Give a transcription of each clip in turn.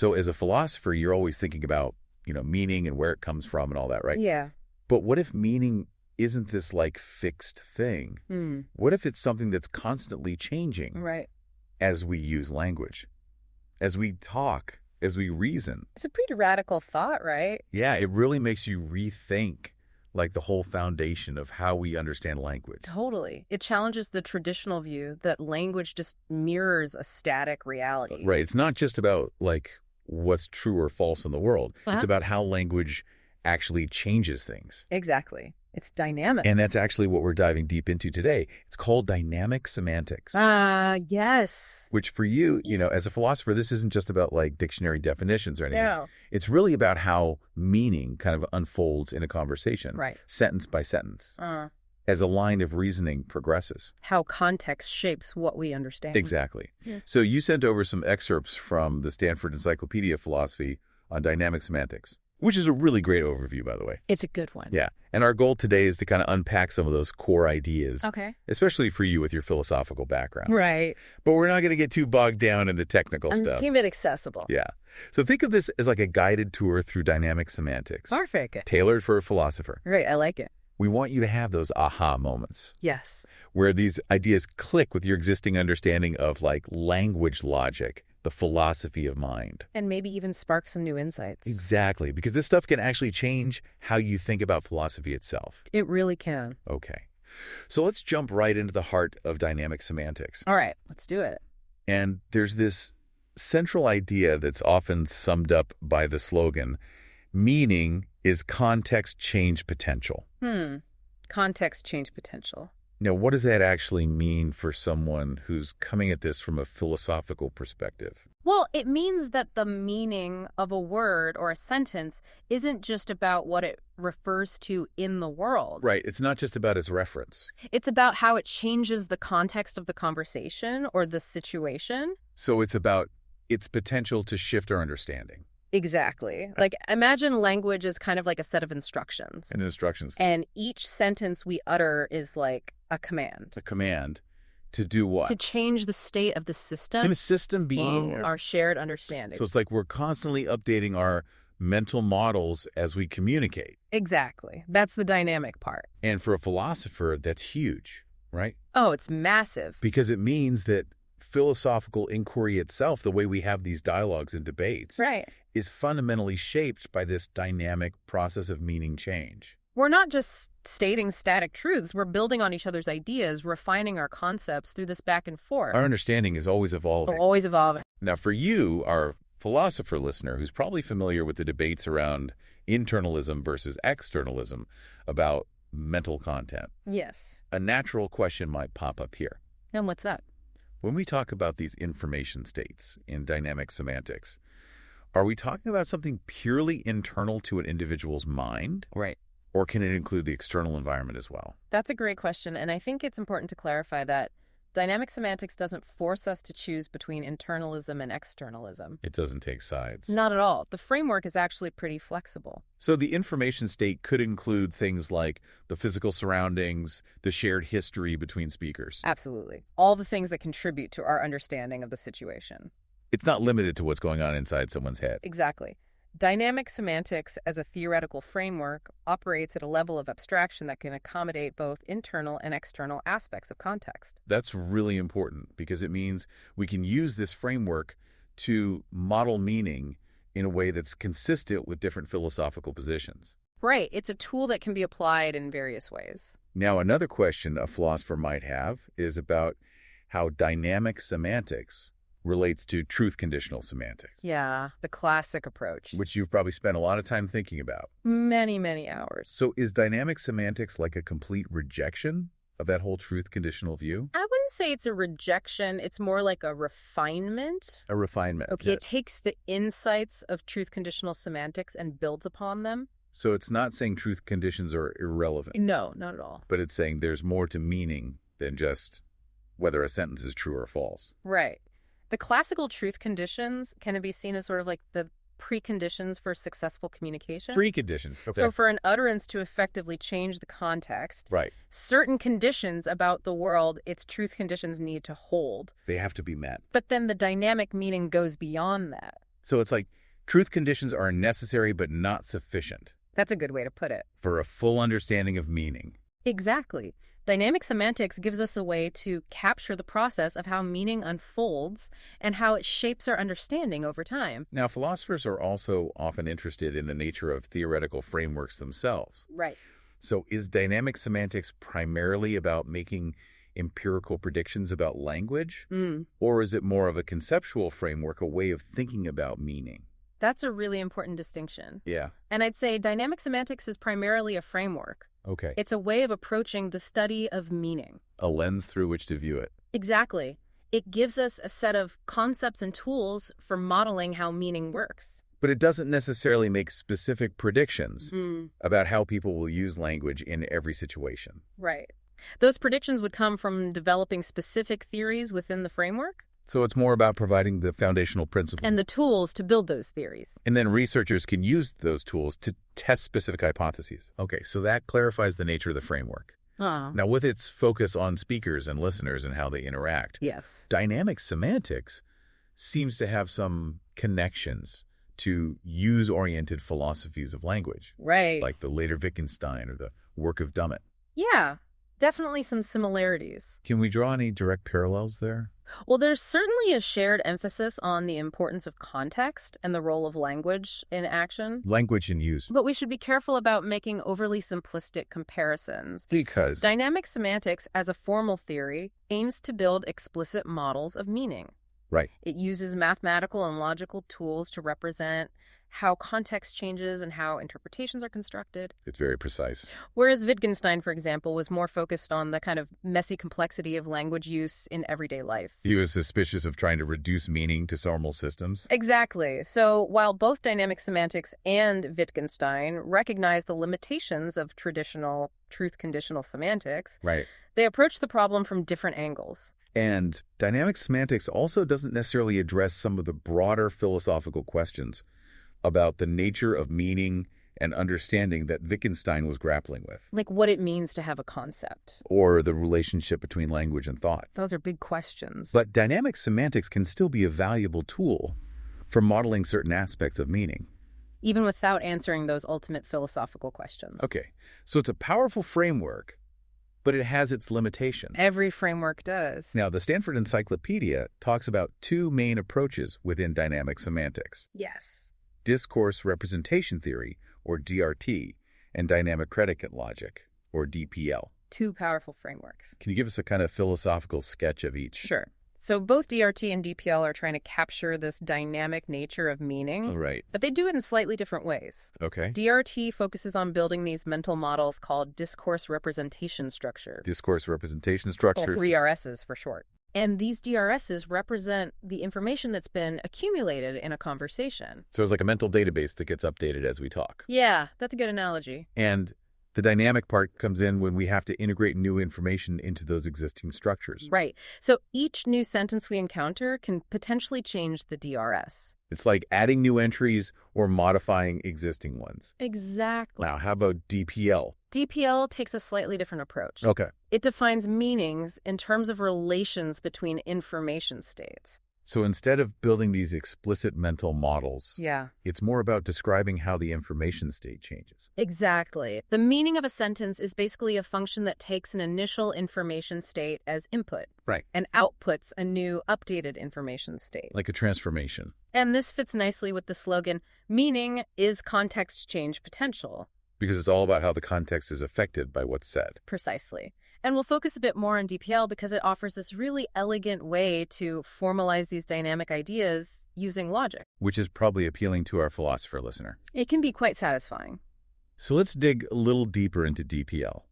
So as a philosopher, you're always thinking about, meaning and where it comes from and all that, right? Yeah. But what if meaning isn't this like fixed thing? What if it's something that's constantly changing Right. as we use language, as we talk, as we reason? It's a pretty radical thought, right? Yeah, it really makes you rethink like the whole foundation of how we understand language. Totally. It challenges the traditional view that language just mirrors a static reality. Right. It's not just about like what's true or false in the world. Uh-huh. It's about how language actually changes things. Exactly. It's dynamic. And that's actually what we're diving deep into today. It's called dynamic semantics. Yes. Which for you, as a philosopher, this isn't just about like dictionary definitions or anything. No. It's really about how meaning kind of unfolds in a conversation. Right. Sentence by sentence. As a line of reasoning progresses. How context shapes what we understand. Exactly. Yeah. So you sent over some excerpts from the Stanford Encyclopedia of Philosophy on dynamic semantics, which is a really great overview, by the way. It's a good one. Yeah. And our goal today is to kind of unpack some of those core ideas. Okay. Especially for you with your philosophical background. Right. But we're not going to get too bogged down in the technical stuff. Keep it accessible. Yeah. So think of this as like a guided tour through dynamic semantics. Perfect. Tailored for a philosopher. Right. I like it. We want you to have those aha moments. Yes. Where these ideas click with your existing understanding of like language logic, the philosophy of mind. And maybe even spark some new insights. Exactly. Because this stuff can actually change how you think about philosophy itself. It really can. Okay. So let's jump right into the heart of dynamic semantics. All right. Let's do it. And there's this central idea that's often summed up by the slogan, meaning is context change potential. Context change potential. Now, what does that actually mean for someone who's coming at this from a philosophical perspective? Well, it means that the meaning of a word or a sentence isn't just about what it refers to in the world. Right. It's not just about its reference. It's about how it changes the context of the conversation or the situation. So it's about its potential to shift our understanding. Exactly. Like, imagine language is kind of like a set of instructions. And instructions. And each sentence we utter is like a command. A command to do what? To change the state of the system. And the system being our shared understanding. So it's like we're constantly updating our mental models as we communicate. Exactly. That's the dynamic part. And for a philosopher, that's huge, right? Oh, it's massive. Because it means that philosophical inquiry itself, the way we have these dialogues and debates, right, is fundamentally shaped by this dynamic process of meaning change. We're not just stating static truths. We're building on each other's ideas, refining our concepts through this back and forth. Our understanding is always evolving. Always evolving. Now, for you, our philosopher listener, who's probably familiar with the debates around internalism versus externalism about mental content. Yes. A natural question might pop up here. And what's that? When we talk about these information states in dynamic semantics, are we talking about something purely internal to an individual's mind? Right. Or can it include the external environment as well? That's a great question. And I think it's important to clarify that dynamic semantics doesn't force us to choose between internalism and externalism. It doesn't take sides. Not at all. The framework is actually pretty flexible. So the information state could include things like the physical surroundings, the shared history between speakers. Absolutely. All the things that contribute to our understanding of the situation. It's not limited to what's going on inside someone's head. Exactly. Dynamic semantics as a theoretical framework operates at a level of abstraction that can accommodate both internal and external aspects of context. That's really important because it means we can use this framework to model meaning in a way that's consistent with different philosophical positions. Right. It's a tool that can be applied in various ways. Now, another question a philosopher might have is about how dynamic semantics relates to truth conditional semantics. Yeah, the classic approach. Which you've probably spent a lot of time thinking about. Many, many hours. So is dynamic semantics like a complete rejection of that whole truth conditional view? I wouldn't say it's a rejection. It's more like a refinement. A refinement. Okay, It takes the insights of truth conditional semantics and builds upon them. So it's not saying truth conditions are irrelevant. No, not at all. But it's saying there's more to meaning than just whether a sentence is true or false. Right. The classical truth conditions can be seen as sort of like the preconditions for successful communication. Preconditions. Okay. So for an utterance to effectively change the context, right, certain conditions about the world its truth conditions need to hold. They have to be met. But then the dynamic meaning goes beyond that. So it's like truth conditions are necessary but not sufficient That's a good way to put it. for a full understanding of meaning. Exactly. Dynamic semantics gives us a way to capture the process of how meaning unfolds and how it shapes our understanding over time. Now, philosophers are also often interested in the nature of theoretical frameworks themselves. Right. So is dynamic semantics primarily about making empirical predictions about language? Or is it more of a conceptual framework, a way of thinking about meaning? That's a really important distinction. Yeah. And I'd say dynamic semantics is primarily a framework. Okay. It's a way of approaching the study of meaning. A lens through which to view it. Exactly. It gives us a set of concepts and tools for modeling how meaning works. But it doesn't necessarily make specific predictions about how people will use language in every situation. Right. Those predictions would come from developing specific theories within the framework So it's more about providing the foundational principles. and the tools to build those theories. And then researchers can use those tools to test specific hypotheses. Okay, so that clarifies the nature of the framework. Now, with its focus on speakers and listeners and how they interact, Yes. dynamic semantics seems to have some connections to use-oriented philosophies of language, Right. like the later Wittgenstein or the work of Dummett. Yeah, definitely some similarities. Can we draw any direct parallels there? Well, there's certainly a shared emphasis on the importance of context and the role of language in action. Language in use. But we should be careful about making overly simplistic comparisons. Because Dynamic semantics, as a formal theory, aims to build explicit models of meaning. Right. It uses mathematical and logical tools to represent how context changes and how interpretations are constructed. It's very precise. Whereas Wittgenstein, for example, was more focused on the kind of messy complexity of language use in everyday life. He was suspicious of trying to reduce meaning to formal systems. Exactly. So while both dynamic semantics and Wittgenstein recognize the limitations of traditional truth-conditional semantics, Right. they approach the problem from different angles. And dynamic semantics also doesn't necessarily address some of the broader philosophical questions about the nature of meaning and understanding that Wittgenstein was grappling with, Like what it means to have a concept. or the relationship between language and thought. Those are big questions. But dynamic semantics can still be a valuable tool for modeling certain aspects of meaning. even without answering those ultimate philosophical questions. Okay, so it's a powerful framework, but it has its limitations. Every framework does. Now, the Stanford Encyclopedia talks about two main approaches within dynamic semantics: Yes. discourse representation theory, or DRT, and dynamic predicate logic, or DPL. Two powerful frameworks. Can you give us a kind of philosophical sketch of each? Sure. So both DRT and DPL are trying to capture this dynamic nature of meaning, All right. but they do it in slightly different ways. Okay. DRT focuses on building these mental models called discourse representation structure, Discourse representation or structures. 3RSs for short. And these DRSs represent the information that's been accumulated in a conversation. So it's like a mental database that gets updated as we talk. Yeah, that's a good analogy. And the dynamic part comes in when we have to integrate new information into those existing structures. Right. So each new sentence we encounter can potentially change the DRS. It's like adding new entries or modifying existing ones. Exactly. Now, how about DPL? DPL takes a slightly different approach. Okay. It defines meanings in terms of relations between information states. So instead of building these explicit mental models, Yeah. it's more about describing how the information state changes. Exactly. The meaning of a sentence is basically a function that takes an initial information state as input. Right. And outputs a new updated information state. Like a transformation. And this fits nicely with the slogan, meaning is context change potential. Because it's all about how the context is affected by what's said. Precisely. And we'll focus a bit more on DPL because it offers this really elegant way to formalize these dynamic ideas using logic. Which is probably appealing to our philosopher listener. It can be quite satisfying. So let's dig a little deeper into DPL.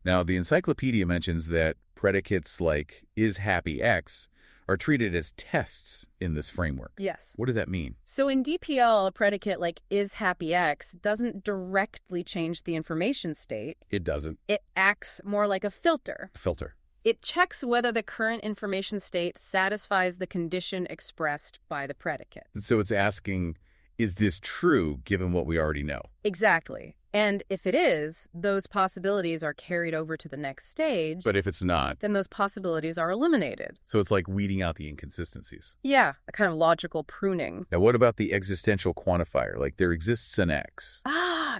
Now, the encyclopedia mentions that predicates like is happy X are treated as tests in this framework. Yes. What does that mean? So in DPL, a predicate like is happy X doesn't directly change the information state. It doesn't. It acts more like a filter. Filter. It checks whether the current information state satisfies the condition expressed by the predicate. So it's asking, is this true given what we already know? Exactly. And if it is, those possibilities are carried over to the next stage. But if it's not, then those possibilities are eliminated. So it's like weeding out the inconsistencies. Yeah, a kind of logical pruning. Now, what about the existential quantifier? Like, there exists an X.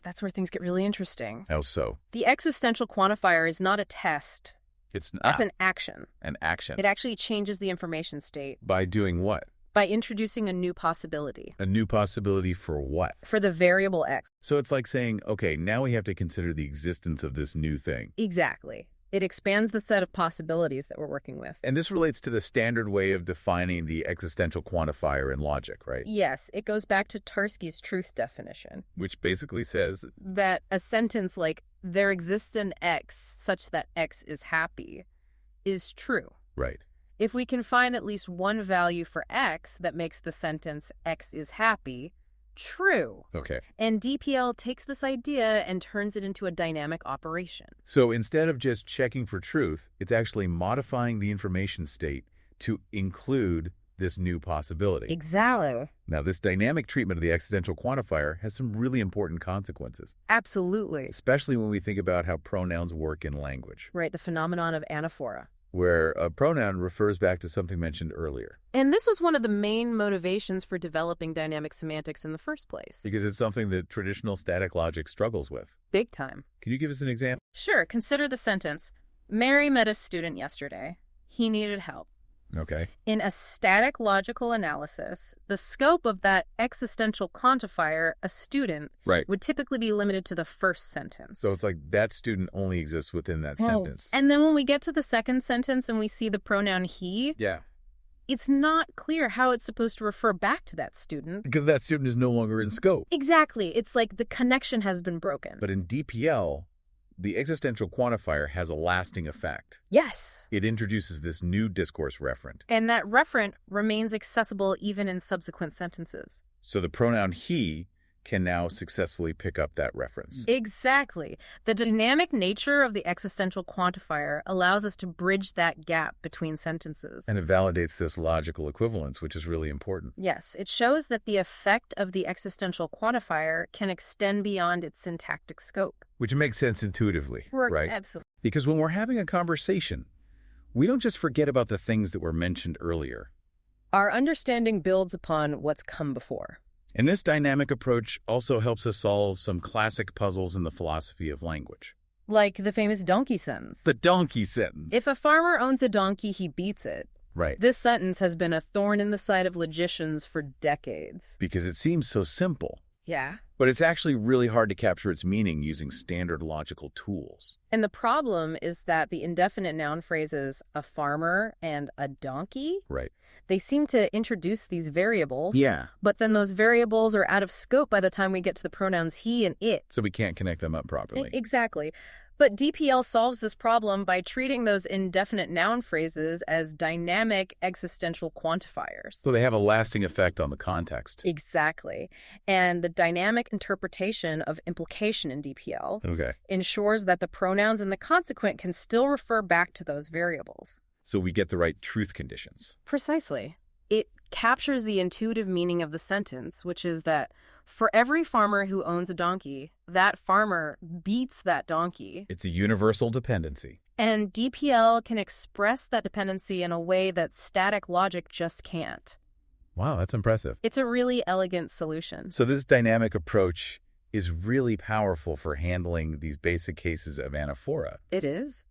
That's where things get really interesting. How so? The existential quantifier is not a test. It's an action. An action. It actually changes the information state. By doing what? By introducing a new possibility. A new possibility for what? For the variable X. So it's like saying, okay, now we have to consider the existence of this new thing. Exactly. It expands the set of possibilities that we're working with. And this relates to the standard way of defining the existential quantifier in logic, right? Yes, it goes back to Tarski's truth definition. Which basically says that a sentence like, there exists an X such that X is happy, is true. Right. If we can find at least one value for X that makes the sentence X is happy, true. Okay. And DPL takes this idea and turns it into a dynamic operation. So instead of just checking for truth, it's actually modifying the information state to include this new possibility. Exactly. Now, this dynamic treatment of the existential quantifier has some really important consequences. Absolutely. Especially when we think about how pronouns work in language. Right, the phenomenon of anaphora. Where a pronoun refers back to something mentioned earlier. And this was one of the main motivations for developing dynamic semantics in the first place. Because it's something that traditional static logic struggles with. Big time. Can you give us an example? Sure. Consider the sentence, Mary met a student yesterday. He needed help. Okay. In a static logical analysis, the scope of that existential quantifier, a student, would typically be limited to the first sentence. So it's like that student only exists within that sentence. And then when we get to the second sentence and we see the pronoun he, it's not clear how it's supposed to refer back to that student. Because that student is no longer in scope. Exactly. It's like the connection has been broken. But in DPL, the existential quantifier has a lasting effect. Yes. It introduces this new discourse referent. And that referent remains accessible even in subsequent sentences. So the pronoun he can now successfully pick up that reference. Exactly. The dynamic nature of the existential quantifier allows us to bridge that gap between sentences. And it validates this logical equivalence, which is really important. Yes, it shows that the effect of the existential quantifier can extend beyond its syntactic scope. Which makes sense intuitively, right? Absolutely. Because when we're having a conversation, we don't just forget about the things that were mentioned earlier. Our understanding builds upon what's come before. And this dynamic approach also helps us solve some classic puzzles in the philosophy of language. Like the famous donkey sentence. The donkey sentence. If a farmer owns a donkey, he beats it. Right. This sentence has been a thorn in the side of logicians for decades. Because it seems so simple. Yeah. But it's actually really hard to capture its meaning using standard logical tools. And the problem is that the indefinite noun phrases a farmer and a donkey, they seem to introduce these variables. Yeah. But then those variables are out of scope by the time we get to the pronouns he and it. So we can't connect them up properly. Exactly. But DPL solves this problem by treating those indefinite noun phrases as dynamic existential quantifiers. So they have a lasting effect on the context. Exactly. And the dynamic interpretation of implication in DPL ensures that the pronouns and the consequent can still refer back to those variables. So we get the right truth conditions. Precisely. It captures the intuitive meaning of the sentence, which is that for every farmer who owns a donkey, that farmer beats that donkey. It's a universal dependency. And DPL can express that dependency in a way that static logic just can't. Wow, that's impressive. It's a really elegant solution. So this dynamic approach is really powerful for handling these basic cases of anaphora. It is.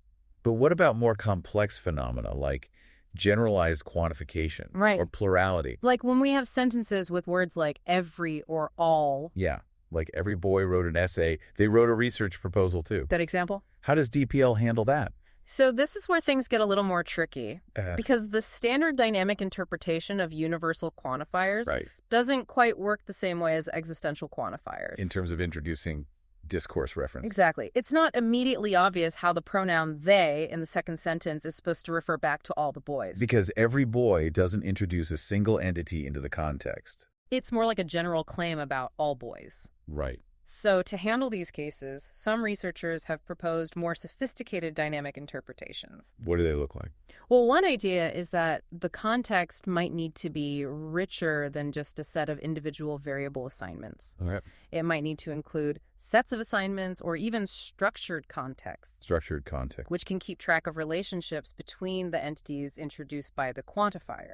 But what about more complex phenomena like generalized quantification or plurality? Like when we have sentences with words like every or all. Yeah, like every boy wrote an essay. They wrote a research proposal too. That example? How does DPL handle that? So this is where things get a little more tricky because the standard dynamic interpretation of universal quantifiers doesn't quite work the same way as existential quantifiers. In terms of introducing discourse reference. Exactly. It's not immediately obvious how the pronoun they in the second sentence is supposed to refer back to all the boys. Because every boy doesn't introduce a single entity into the context. It's more like a general claim about all boys. Right. So to handle these cases, some researchers have proposed more sophisticated dynamic interpretations. What do they look like? Well, one idea is that the context might need to be richer than just a set of individual variable assignments. All right. It might need to include sets of assignments or even structured context, Structured context. which can keep track of relationships between the entities introduced by the quantifier.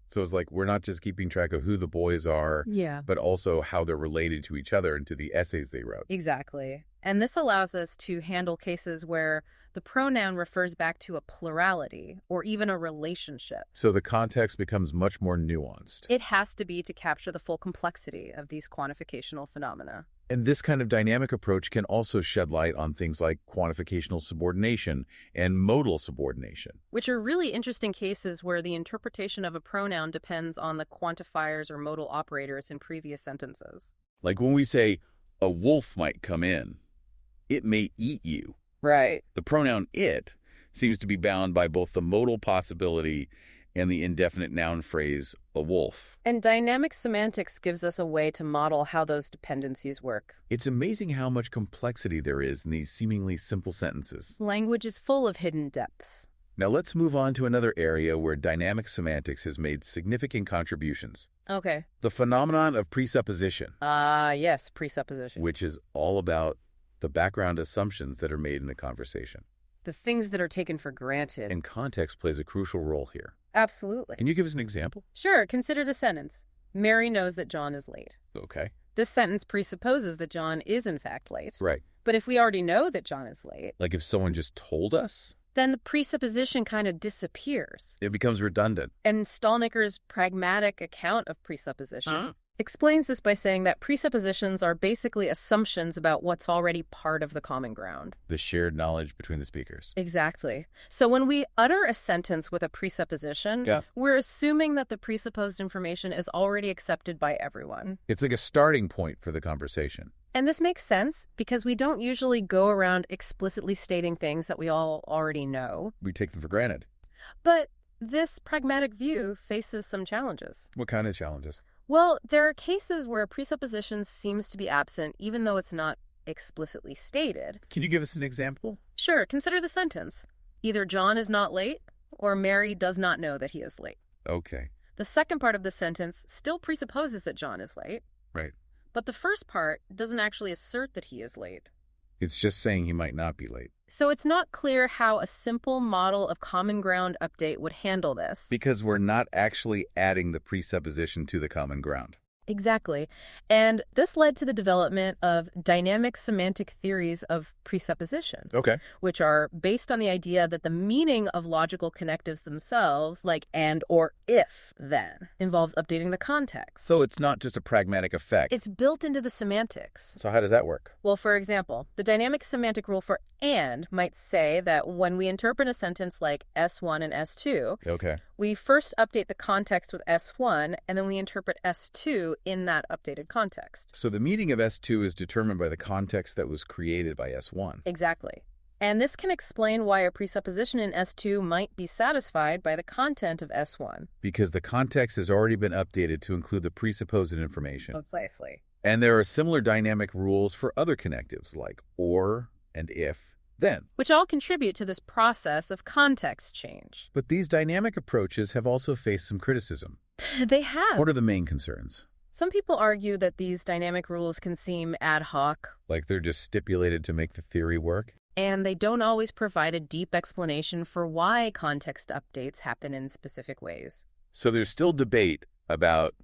So it's like we're not just keeping track of who the boys are, Yeah. but also how they're related to each other and to the essays they wrote. Exactly. And this allows us to handle cases where the pronoun refers back to a plurality or even a relationship. So the context becomes much more nuanced. It has to be to capture the full complexity of these quantificational phenomena. And this kind of dynamic approach can also shed light on things like quantificational subordination and modal subordination. Which are really interesting cases where the interpretation of a pronoun depends on the quantifiers or modal operators in previous sentences. Like when we say, a wolf might come in, it may eat you. Right. The pronoun it seems to be bound by both the modal possibility and the indefinite noun phrase, a wolf. And dynamic semantics gives us a way to model how those dependencies work. It's amazing how much complexity there is in these seemingly simple sentences. Language is full of hidden depths. Now let's move on to another area where dynamic semantics has made significant contributions. Okay. The phenomenon of presupposition, Yes, presuppositions. which is all about the background assumptions that are made in a conversation. The things that are taken for granted. And context plays a crucial role here. Absolutely. Can you give us an example? Sure, consider the sentence. Mary knows that John is late. Okay. This sentence presupposes that John is in fact late. Right. But if we already know that John is late, Like if someone just told us, then the presupposition kind of disappears. it becomes redundant. And Stalnaker's pragmatic account of presupposition explains this by saying that presuppositions are basically assumptions about what's already part of the common ground. The shared knowledge between the speakers. Exactly. So when we utter a sentence with a presupposition, we're assuming that the presupposed information is already accepted by everyone. It's like a starting point for the conversation. And this makes sense because we don't usually go around explicitly stating things that we all already know. We take them for granted. But this pragmatic view faces some challenges. What kind of challenges? Well, there are cases where a presupposition seems to be absent even though it's not explicitly stated. Can you give us an example? Sure, consider the sentence. Either John is not late or Mary does not know that he is late. Okay. The second part of the sentence still presupposes that John is late. Right. But the first part doesn't actually assert that he is late. It's just saying he might not be late. So it's not clear how a simple model of common ground update would handle this. Because we're not actually adding the presupposition to the common ground. Exactly. And this led to the development of dynamic semantic theories of presupposition, Okay. which are based on the idea that the meaning of logical connectives themselves, like and or if then, involves updating the context. So it's not just a pragmatic effect. It's built into the semantics. So how does that work? Well, for example, the dynamic semantic rule for and might say that when we interpret a sentence like S1 and S2, Okay. we first update the context with S1, and then we interpret S2 in that updated context. So the meaning of S2 is determined by the context that was created by S1. Exactly. And this can explain why a presupposition in S2 might be satisfied by the content of S1. Because the context has already been updated to include the presupposed information. Precisely. And there are similar dynamic rules for other connectives like or and if, then. Which all contribute to this process of context change. But these dynamic approaches have also faced some criticism. They have. What are the main concerns? Some people argue that these dynamic rules can seem ad hoc. Like they're just stipulated to make the theory work? And they don't always provide a deep explanation for why context updates happen in specific ways. So there's still debate about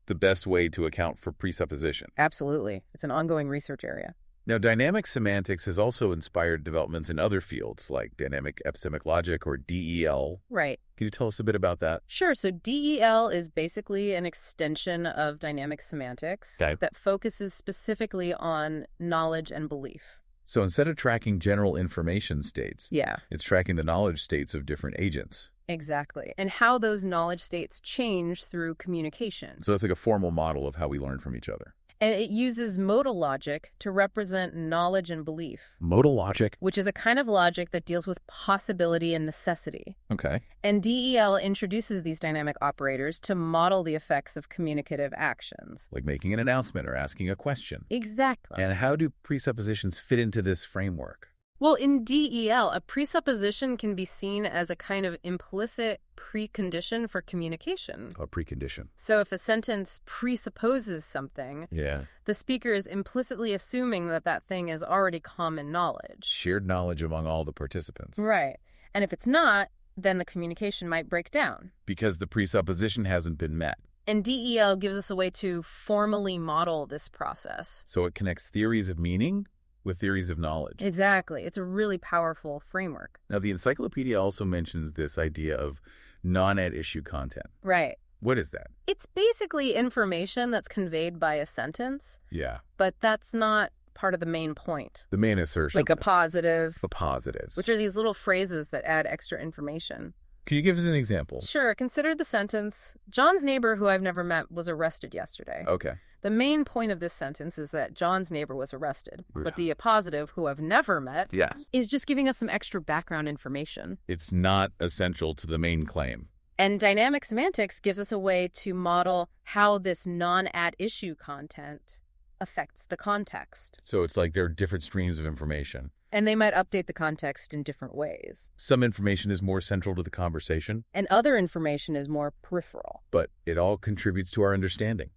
the best way to account for presupposition. Absolutely. It's an ongoing research area. Now, dynamic semantics has also inspired developments in other fields like dynamic epistemic logic or DEL. Right. Can you tell us a bit about that? Sure. So DEL is basically an extension of dynamic semantics that focuses specifically on knowledge and belief. So instead of tracking general information states, it's tracking the knowledge states of different agents. Exactly. And how those knowledge states change through communication. So it's like a formal model of how we learn from each other. And it uses modal logic to represent knowledge and belief. Modal logic? Which is a kind of logic that deals with possibility and necessity. Okay. And DEL introduces these dynamic operators to model the effects of communicative actions. Like making an announcement or asking a question. Exactly. And how do presuppositions fit into this framework? Well, in DEL, a presupposition can be seen as a kind of implicit precondition for communication. A precondition. So if a sentence presupposes something, the speaker is implicitly assuming that that thing is already common knowledge. Shared knowledge among all the participants. Right. And if it's not, then the communication might break down. Because the presupposition hasn't been met. And DEL gives us a way to formally model this process. So it connects theories of meaning with theories of knowledge. Exactly. It's a really powerful framework. Now, the encyclopedia also mentions this idea of non-at-issue content. Right. What is that? It's basically information that's conveyed by a sentence. Yeah. But that's not part of the main point. The main assertion. Like appositives. Appositives. Which are these little phrases that add extra information. Can you give us an example? Sure. Consider the sentence, John's neighbor who I've never met was arrested yesterday. Okay. The main point of this sentence is that John's neighbor was arrested. But the appositive, who I've never met, is just giving us some extra background information. It's not essential to the main claim. And dynamic semantics gives us a way to model how this non-at-issue content affects the context. So it's like there are different streams of information. And they might update the context in different ways. Some information is more central to the conversation. And other information is more peripheral. But it all contributes to our understanding.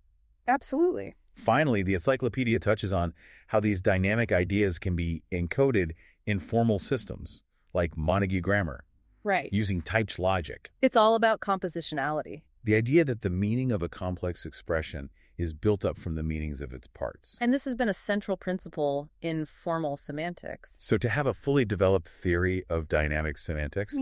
Absolutely. Finally, the encyclopedia touches on how these dynamic ideas can be encoded in formal systems, like Montague grammar. Right. Using typed logic. It's all about compositionality. The idea that the meaning of a complex expression is built up from the meanings of its parts. And this has been a central principle in formal semantics. So to have a fully developed theory of dynamic semantics,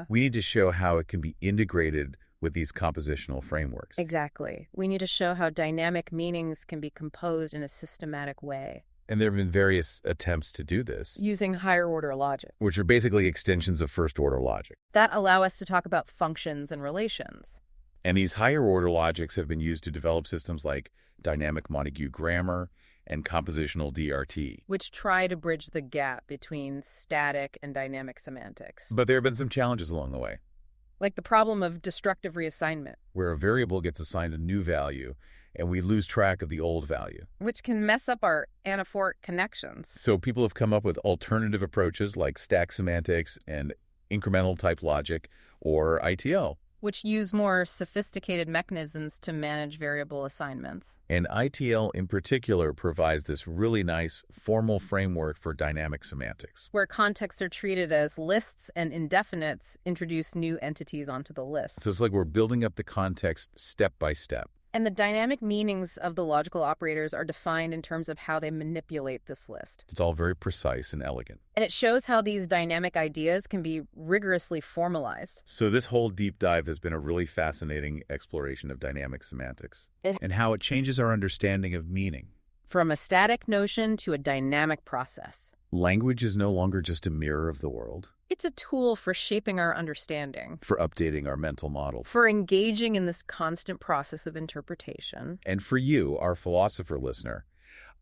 we need to show how it can be integrated with these compositional frameworks. Exactly. We need to show how dynamic meanings can be composed in a systematic way. And there have been various attempts to do this. Using higher order logic. Which are basically extensions of first order logic. That allow us to talk about functions and relations. And these higher order logics have been used to develop systems like dynamic Montague grammar and compositional DRT. Which try to bridge the gap between static and dynamic semantics. But there have been some challenges along the way. Like the problem of destructive reassignment. Where a variable gets assigned a new value and we lose track of the old value. Which can mess up our anaphoric connections. So people have come up with alternative approaches like stack semantics and incremental type logic or ITL. Which use more sophisticated mechanisms to manage variable assignments. And ITL in particular provides this really nice formal framework for dynamic semantics. Where contexts are treated as lists and indefinites introduce new entities onto the list. So it's like we're building up the context step by step. And the dynamic meanings of the logical operators are defined in terms of how they manipulate this list. It's all very precise and elegant. And it shows how these dynamic ideas can be rigorously formalized. So this whole deep dive has been a really fascinating exploration of dynamic semantics and how it changes our understanding of meaning. From a static notion to a dynamic process. Language is no longer just a mirror of the world. It's a tool for shaping our understanding. For updating our mental model. For engaging in this constant process of interpretation. And for you, our philosopher listener,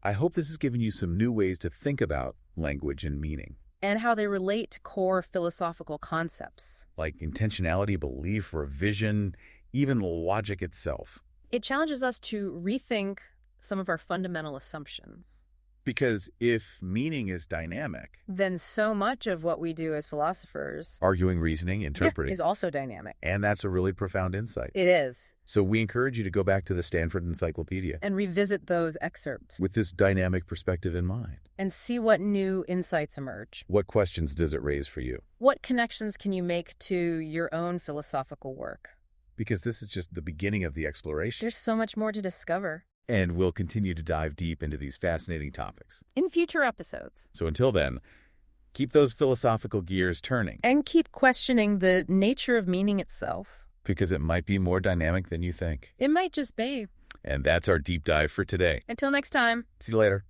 I hope this has given you some new ways to think about language and meaning. And how they relate to core philosophical concepts. Like intentionality, belief, or vision, even logic itself. It challenges us to rethink some of our fundamental assumptions. Because if meaning is dynamic, then so much of what we do as philosophers, arguing, reasoning, interpreting, is also dynamic. And that's a really profound insight. It is. So we encourage you to go back to the Stanford Encyclopedia and revisit those excerpts with this dynamic perspective in mind. And see what new insights emerge. What questions does it raise for you? What connections can you make to your own philosophical work? Because this is just the beginning of the exploration. There's so much more to discover. And we'll continue to dive deep into these fascinating topics in future episodes. So until then, keep those philosophical gears turning. And keep questioning the nature of meaning itself. Because it might be more dynamic than you think. It might just be. And that's our deep dive for today. Until next time. See you later.